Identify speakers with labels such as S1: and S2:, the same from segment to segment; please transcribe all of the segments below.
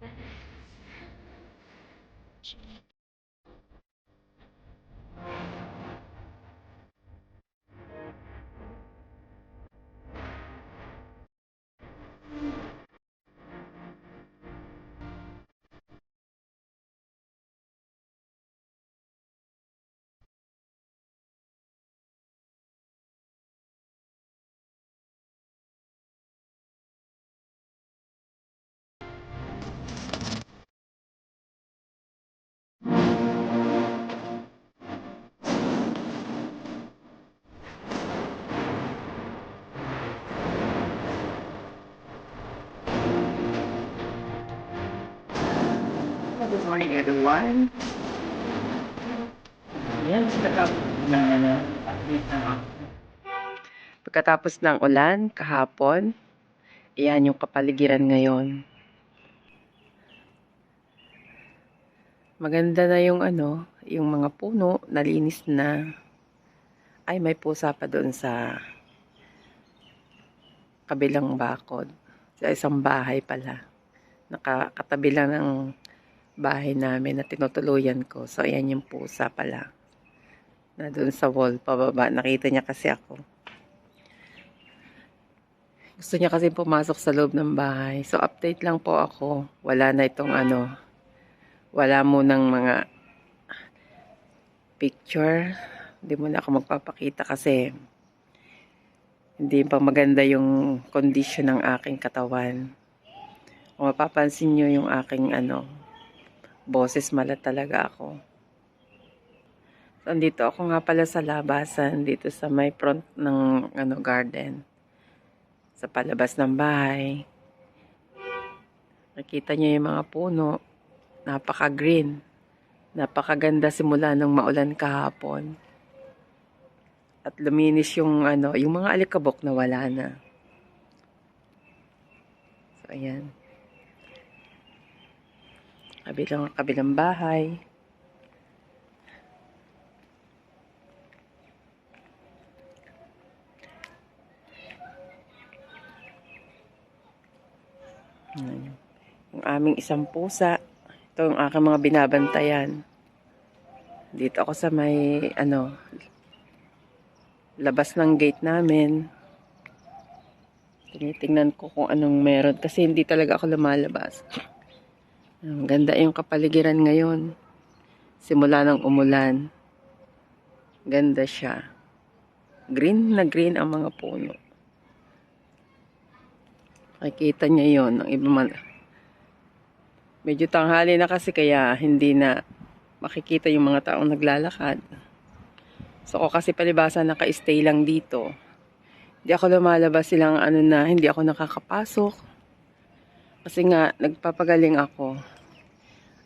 S1: Good morning, everyone. Yan, pagkatapos ng ulan kahapon, iyan yung kapaligiran ngayon. Maganda na yung yung mga puno, nalinis na. Ay, may pusa pa doon sa kabilang bakod. Sa isang bahay pala. Nakakatabi lang ng bahay namin na tinutuluyan ko. So, ayan yung pusa pala. Na doon sa wall, pababa. Nakita niya kasi ako. Gusto niya kasi pumasok sa loob ng bahay. So, update lang po ako. Wala na itong wala munang mga picture. Hindi muna ako magpapakita kasi hindi pa maganda yung condition ng aking katawan. Kung mapapansin nyo yung aking boses, malat talaga ako. So, andito ako nga pala sa labasan, dito sa may front ng garden. Sa palabas ng bahay. Nakita nyo yung mga puno. Napaka-green. Napakaganda simula nung maulan kahapon. At luminis yung yung mga alikabok na wala na. So, ayan. Kabilang bahay. Yung aming isang pusa. Ito yung aking mga binabantayan. Dito ako sa may labas ng gate namin. Tinitingnan ko kung anong meron kasi hindi talaga ako lumalabas. Ang ganda yung kapaligiran ngayon. Simula ng umulan. Ganda siya. Green na green ang mga puno. Nakikita niya yon ng iba man. Medyo tanghali na kasi kaya hindi na makikita yung mga taong naglalakad. So ako kasi palibasa naka-stay lang dito. Hindi ako lumalabas silang hindi ako nakakapasok. Kasi nga nagpapagaling ako.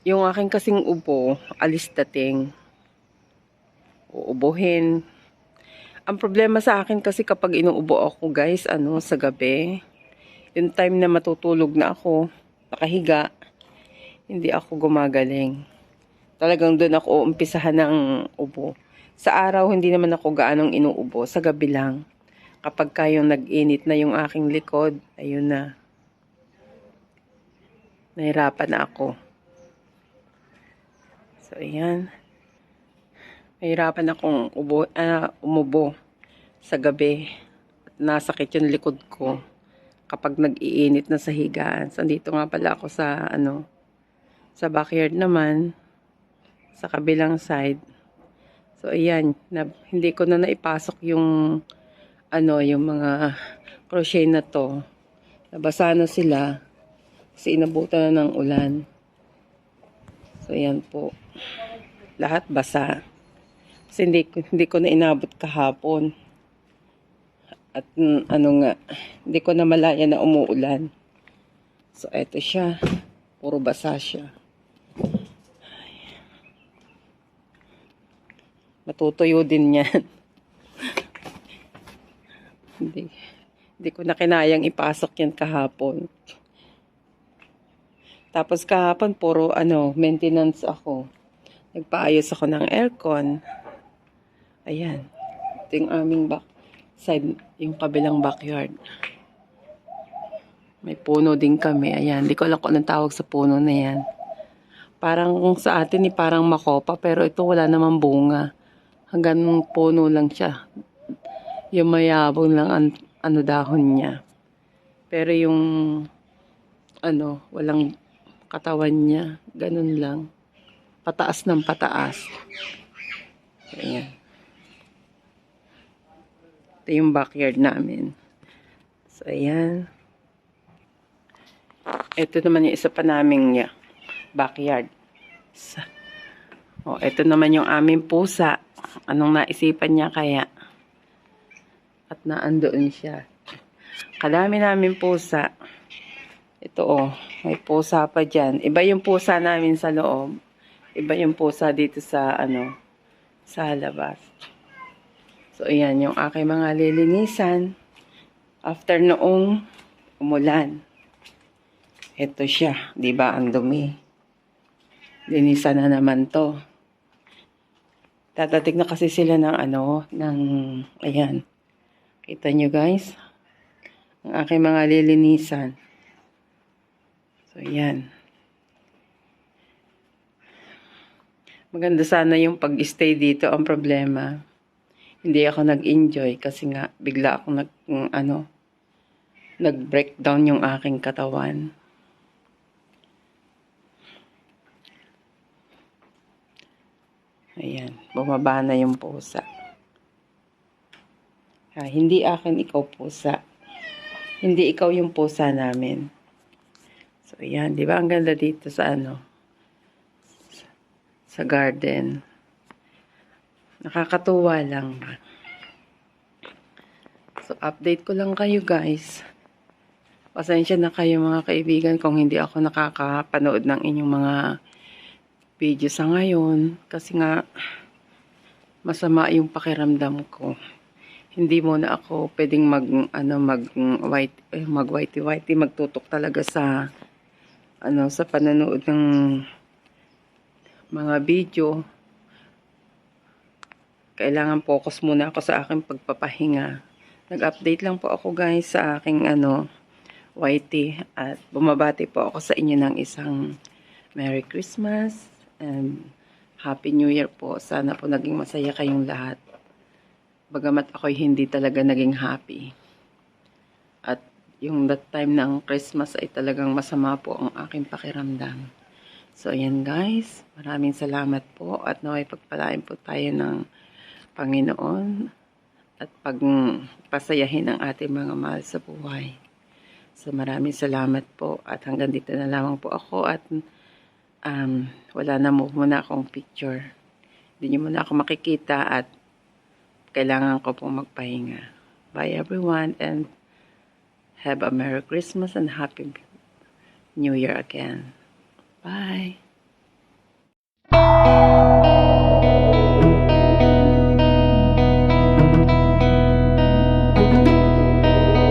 S1: Yung aking kasing ubo, alis dating. Uubuhin. Ang problema sa akin kasi kapag inuubo ako guys, sa gabi, yung time na matutulog na ako, nakahiga, hindi ako gumagaling. Talagang doon ako umpisahan ng ubo. Sa araw, hindi naman ako gaanong inuubo. Sa gabi lang. Kapag kayong nag-init na yung aking likod, ayun na. Nahirapan na ako. So, ayan. Nahirapan akong umubo sa gabi. At nasakit yung likod ko kapag nag-iinit na sa higaan. So, dito nga pala ako sa, sa backyard naman. Sa kabilang side. So, ayan. Hindi ko na naipasok yung, yung mga crochet na to. Nabasa na sila. Kasi inabutan na ng ulan. So, ayan po. Lahat basa. Kasi hindi ko na inabot kahapon. At hindi ko na malaya na umuulan. So, eto siya. Puro basa siya. Matutuyo din yan. Hindi ko na kinayang ipasok yan kahapon. Tapos kahapon, puro maintenance ako. Nagpaayos ako ng aircon. Ayan. Ito yung aming back side, yung kabilang backyard. May puno din kami. Ayan, hindi ko alam kung anong tawag sa puno na yan. Parang sa atin parang makopa, pero ito wala namang bunga. Hanggang puno lang siya. Yung mayabong lang ano dahon niya. Pero yung walang katawan niya. Ganun lang. Pataas ng pataas. Ayan. Ito yung backyard namin. So, ayan. Ito naman yung isa pa naming backyard. Ito naman yung aming pusa. Anong naisipan niya kaya? At naandoon siya. Kadami namin pusa. Ito may pusa pa dyan. Iba yung pusa namin sa loob. Iba yung pusa dito sa sa labas. So, ayan yung aking mga lilinisan. After noong umulan. Ito siya, 'di ba? Ang dumi. Linisan na naman 'to. Tatatig na kasi sila ng ayan. Kita nyo guys? Ang aking mga lilinisan. So, ayan. Maganda sana yung pag-stay dito. Ang problema, hindi ako nag-enjoy kasi nga bigla ako nag-breakdown yung aking katawan. Ayan, bumaba na yung pusa. Hindi akin ikaw pusa. Hindi ikaw yung pusa namin. So, ayan, di ba ang ganda dito sa sa garden. Nakakatuwa lang. So, update ko lang kayo guys. Pasensya na kayo mga kaibigan kung hindi ako nakakapanood ng inyong mga video sa ngayon kasi nga masama yung pakiramdam ko. Hindi mo na ako pwedeng mag-whitey magtutok talaga sa sa panonood ng mga video. Kailangan focus muna ako sa aking pagpapahinga. Nag-update lang po ako guys sa aking whitey at bumabati po ako sa inyo ng isang Merry Christmas and Happy New Year po. Sana po naging masaya kayong lahat. Bagamat ako'y hindi talaga naging happy. At yung that time ng Christmas ay talagang masama po ang aking pakiramdam. So, ayan guys. Maraming salamat po at naway pagpalain po tayo ng Panginoon at pagpasayahin ang ating mga mahal sa buhay. So, maraming salamat po at hanggang dito na lamang po ako at wala na muna akong picture. Hindi niyo muna ako makikita at kailangan ko pong magpahinga. Bye everyone and have a Merry Christmas and Happy New Year again. Bye!